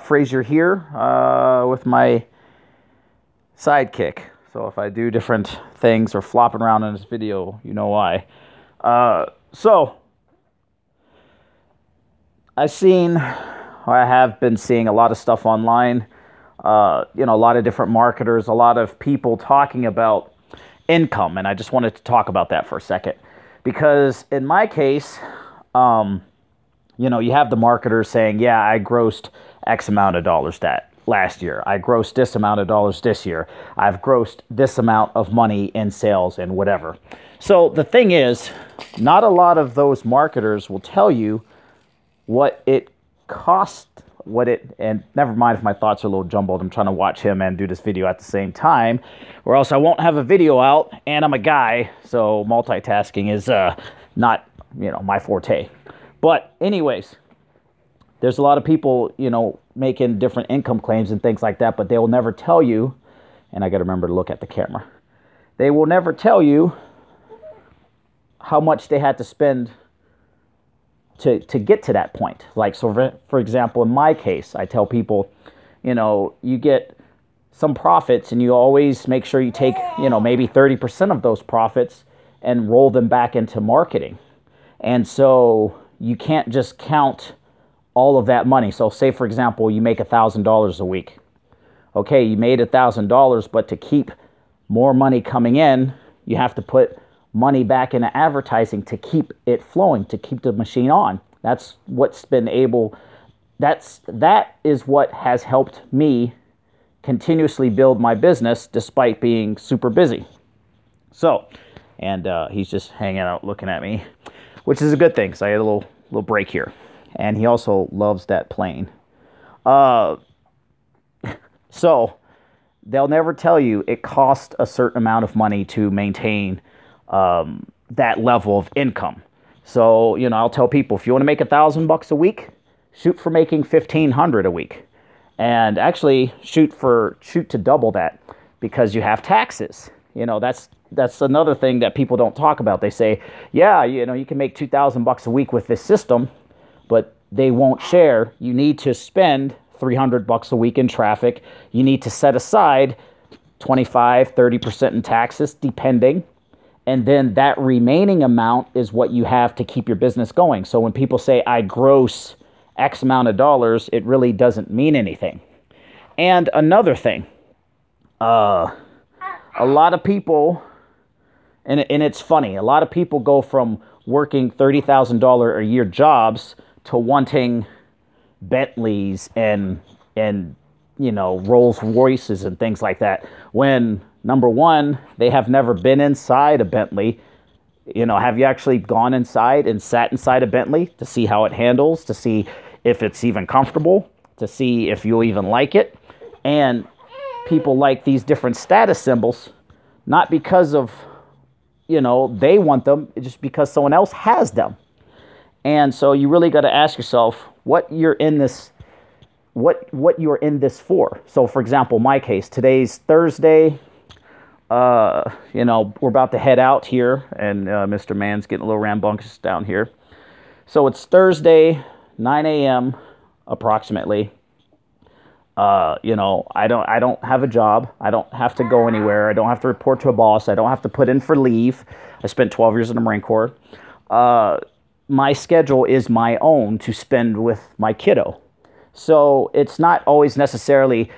Fraser here with my sidekick. So if I do different things or flopping around in this video, you know why. So I have been seeing a lot of stuff online. A lot of different marketers, a lot of people talking about income, and I just wanted to talk about that for a second. Because in my case, you have the marketers saying, yeah, I grossed X amount of dollars that last year. I grossed this amount of dollars this year. I've grossed this amount of money in sales and whatever. So the thing is, not a lot of those marketers will tell you what it cost, and never mind if my thoughts are a little jumbled. I'm trying to watch him and do this video at the same time, or else I won't have a video out, and I'm a guy, so multitasking is not, my forte. But anyways, there's a lot of people, making different income claims and things like that, but they will never tell you, and I got to remember to look at the camera. They will never tell you how much they had to spend to get to that point. Like, so for example, in my case, I tell people, you get some profits and you always make sure you take, maybe 30% of those profits and roll them back into marketing. And so you can't just count all of that money. So say, for example, you make $1,000 a week. Okay, you made $1,000, but to keep more money coming in, you have to put money back into advertising to keep it flowing, to keep the machine on. That is what has helped me continuously build my business despite being super busy. So, and he's just hanging out looking at me, which is a good thing, because I had a little break here. And he also loves that plane. So they'll never tell you it costs a certain amount of money to maintain that level of income. So, I'll tell people, if you want to make $1,000 a week, shoot for making 1,500 a week. And actually shoot to double that, because you have taxes. That's another thing that people don't talk about. They say, yeah, you can make $2,000 a week with this system, but they won't share. You need to spend $300 a week in traffic. You need to set aside 25, 30% in taxes, depending. And then that remaining amount is what you have to keep your business going. So when people say, I gross X amount of dollars, it really doesn't mean anything. And another thing, a lot of people, and it's funny, a lot of people go from working $30,000 a year jobs to wanting Bentleys and Rolls Royces and things like that, when number one, they have never been inside a Bentley. Have you actually gone inside and sat inside a Bentley to see how it handles, to see if it's even comfortable, to see if you'll even like it? And people like these different status symbols, not because of, they want them, it's just because someone else has them. And so you really got to ask yourself what you're in this for. So for example, my case, today's Thursday. We're about to head out here, and Mr. Man's getting a little rambunctious down here. So it's Thursday, 9 a.m. approximately. I don't have a job. I don't have to go anywhere. I don't have to report to a boss. I don't have to put in for leave. I spent 12 years in the Marine Corps. My schedule is my own to spend with my kiddo. So it's not always necessarily,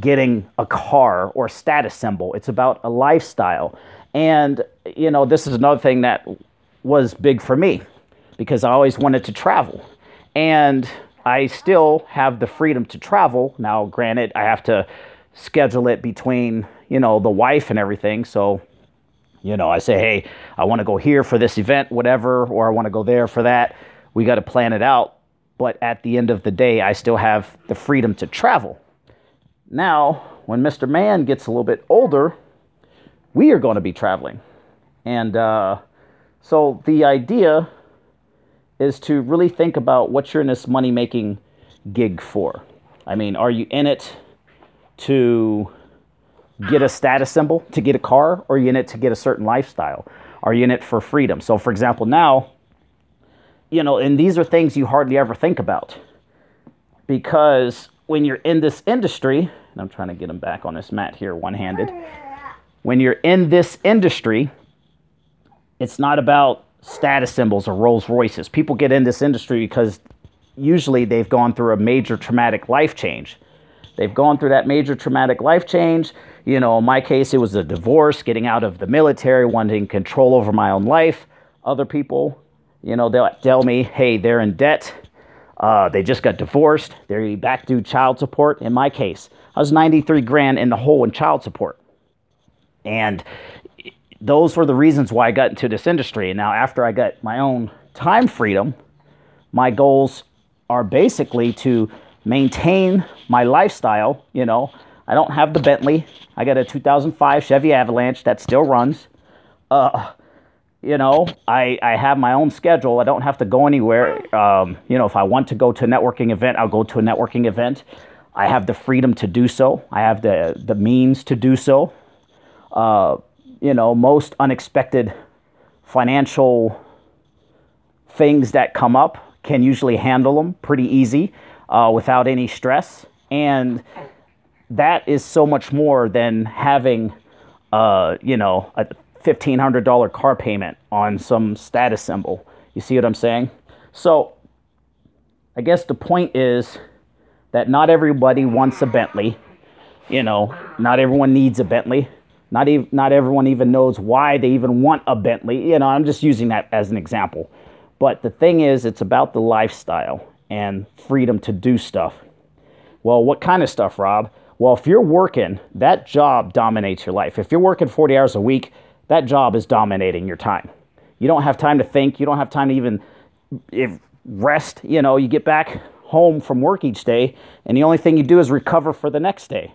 getting a car or status symbol. It's about a lifestyle. And, this is another thing that was big for me, because I always wanted to travel. And I still have the freedom to travel. Now, granted, I have to schedule it between, the wife and everything. So, I say, hey, I want to go here for this event, whatever, or I want to go there for that. We got to plan it out. But at the end of the day, I still have the freedom to travel. Now, when Mr. Man gets a little bit older, we are going to be traveling. And so the idea is to really think about what you're in this money-making gig for. I mean, are you in it to get a status symbol, to get a car, or are you in it to get a certain lifestyle? Are you in it for freedom? So, for example, now, and these are things you hardly ever think about. because when you're in this industry, and I'm trying to get him back on this mat here one-handed. When you're in this industry, it's not about status symbols or Rolls Royces. People get in this industry because usually they've gone through a major traumatic life change. They've gone through that major traumatic life change. You know, in my case, it was a divorce, getting out of the military, wanting control over my own life. Other people, you know, they'll tell me, hey, they're in debt. They just got divorced. They're back due child support. In my case, I was 93 grand in the hole in child support. And those were the reasons why I got into this industry. And now after I got my own time freedom, my goals are basically to maintain my lifestyle. You know, I don't have the Bentley. I got a 2005 Chevy Avalanche that still runs. You know, I have my own schedule. I don't have to go anywhere. You know, if I want to go to a networking event, I'll go to a networking event. I have the freedom to do so. I have the means to do so. You know, most unexpected financial things that come up can usually handle them pretty easy without any stress. And that is so much more than having, you know, a $1,500 car payment on some status symbol. You see what I'm saying? So I guess the point is that not everybody wants a Bentley. You know, not everyone needs a Bentley. Not everyone even knows why they even want a Bentley. You know, I'm just using that as an example. But the thing is, it's about the lifestyle and freedom to do stuff. Well, what kind of stuff, Rob? Well, if you're working, that job dominates your life. If you're working 40 hours a week, that job is dominating your time. You don't have time to think. You don't have time to even rest. You know, you get back home from work each day, and the only thing you do is recover for the next day,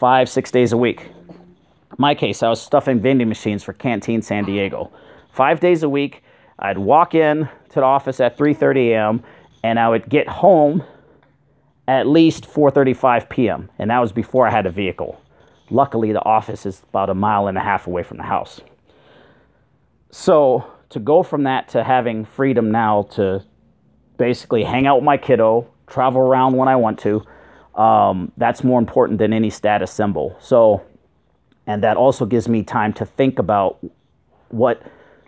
5-6 days a week. In my case, I was stuffing vending machines for Canteen San Diego. 5 days a week, I'd walk in to the office at 3:30 a.m., and I would get home at least 4:35 p.m., and that was before I had a vehicle. Luckily, the office is about 1.5 miles away from the house. So to go from that to having freedom now to basically hang out with my kiddo, travel around when I want to, that's more important than any status symbol. So, and that also gives me time to think about what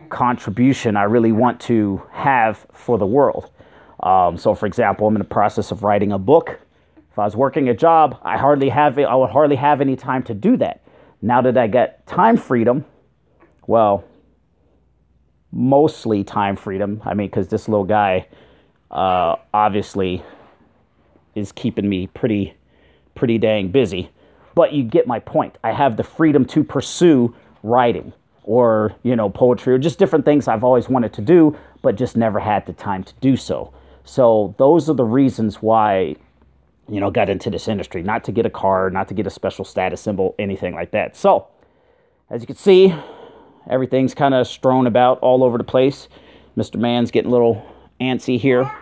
contribution I really want to have for the world. So for example, I'm in the process of writing a book. If I was working a job, I would hardly have any time to do that. Now that I get time freedom, well, mostly time freedom. I mean, because this little guy obviously is keeping me pretty dang busy. But you get my point. I have the freedom to pursue writing or, you know, poetry or just different things I've always wanted to do, but just never had the time to do so. So those are the reasons why, you know, got into this industry. Not to get a car, not to get a special status symbol, anything like that. So, as you can see, everything's kind of strewn about all over the place. Mr. Man's getting a little antsy here.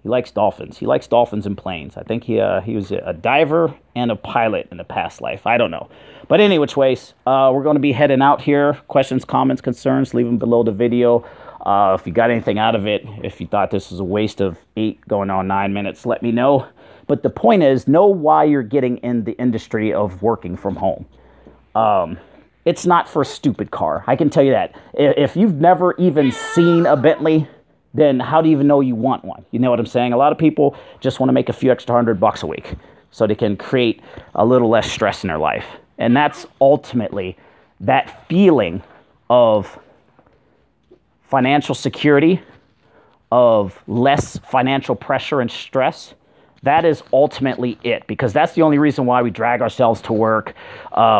He likes dolphins. He likes dolphins and planes. I think he was a diver and a pilot in a past life. I don't know. But any which ways, we're going to be heading out here. Questions, comments, concerns, leave them below the video. If you got anything out of it, if you thought this was a waste of 8 going on 9 minutes, let me know. But the point is, know why you're getting in the industry of working from home. It's not for a stupid car. I can tell you that. If you've never even seen a Bentley, then how do you even know you want one? You know what I'm saying? A lot of people just want to make a few extra $100 a week so they can create a little less stress in their life. And that's ultimately that feeling of financial security, of less financial pressure and stress. That is ultimately it, because that's the only reason why we drag ourselves to work.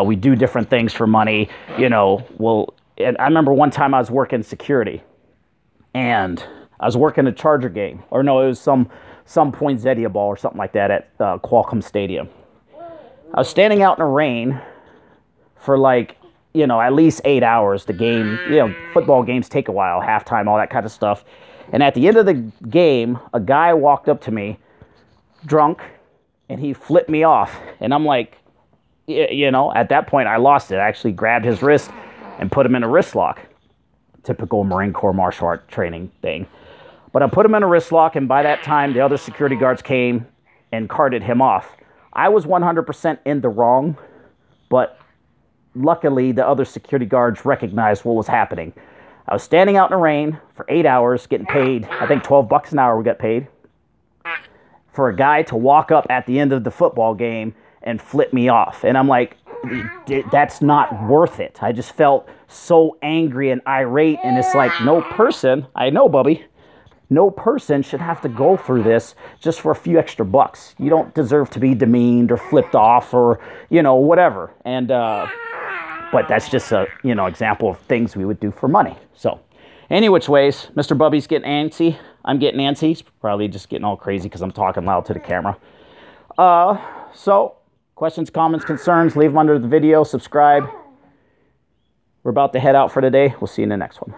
We do different things for money. You know, and I remember one time I was working security, and I was working a Charger game, or no, it was some poinsettia ball or something like that at Qualcomm Stadium. I was standing out in the rain for like, you know, at least 8 hours. The game, you know, football games take a while, halftime, all that kind of stuff. And at the end of the game, a guy walked up to me, drunk, and he flipped me off. And I'm like, you know, at that point I lost it. I actually grabbed his wrist and put him in a wrist lock. Typical Marine Corps martial art training thing. But I put him in a wrist lock, and by that time, the other security guards came and carted him off. I was 100% in the wrong, but luckily, the other security guards recognized what was happening. I was standing out in the rain for 8 hours, getting paid, I think $12 an hour we got paid, for a guy to walk up at the end of the football game and flip me off. And I'm like, that's not worth it. I just felt so angry and irate, and it's like, no person, I know, Bubby, no person should have to go through this just for a few extra bucks. You don't deserve to be demeaned or flipped off or, you know, whatever. And, but that's just a, you know, example of things we would do for money. So, any which ways, Mr. Bubby's getting antsy. I'm getting antsy. He's probably just getting all crazy because I'm talking loud to the camera. So, questions, comments, concerns, leave them under the video. Subscribe. We're about to head out for today. We'll see you in the next one.